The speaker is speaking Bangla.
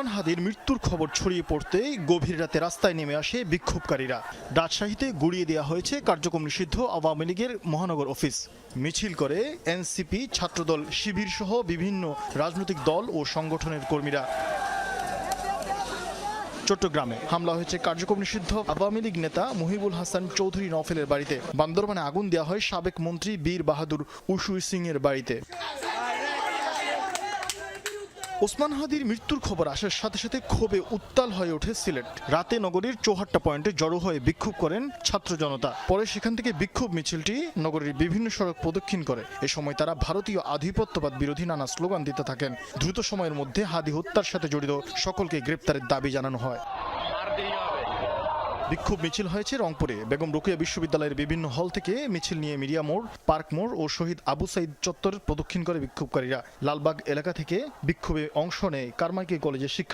হাদির মৃত্যুর খবর ছড়িয়ে পড়তে গভীর রাতে রাস্তায় নেমে আসে বিক্ষোভকারীরা। রাজশাহীতে গুড়িয়ে দেওয়া হয়েছে কার্যক্রম নিষিদ্ধ আওয়ামী লীগের মহানগর অফিস। মিছিল করে এনসিপি, ছাত্রদল, শিবির সহ বিভিন্ন রাজনৈতিক দল ও সংগঠনের কর্মীরা। চট্টগ্রামে হামলা হয়েছে কার্যক্রম নিষিদ্ধ আওয়ামী লীগ নেতা মহিবুল হাসান চৌধুরী নওফেলের বাড়িতে। বান্দরবানে আগুন দেওয়া হয় সাবেক মন্ত্রী বীর বাহাদুর উসুই সিং এর বাড়িতে। ওসমান হাদির মৃত্যুর খবর আসার সাথে সাথে ক্ষোভে উত্তাল হয়ে ওঠে সিলেট। রাতে নগরীর চৌহাট্টা পয়েন্টে জড়ো হয়ে বিক্ষোভ করেন ছাত্র জনতা। পরে সেখান থেকে বিক্ষোভ মিছিলটি নগরীর বিভিন্ন সড়ক প্রদক্ষিণ করে। এ সময় তারা ভারতীয় আধিপত্যবাদ বিরোধী নানা স্লোগান দিতে থাকেন। দ্রুত সময়ের মধ্যে হাদি হত্যার সাথে জড়িত সকলকে গ্রেপ্তারের দাবি জানানো হয়। বিক্ষোভ মিছিল হয়েছে রংপুরে। বেগম রোকেয়া বিশ্ববিদ্যালয়ের বিভিন্ন হল থেকে মিছিল নিয়ে মিডিয়া মোড়, পার্ক মোড় ও শহীদ আবু সাইদ চত্বর প্রদক্ষিণ করে বিক্ষোভকারীরা। লালবাগ এলাকা থেকে বিক্ষোভে অংশ নেয় কারমাইকেল কলেজের শিক্ষার্থীরা।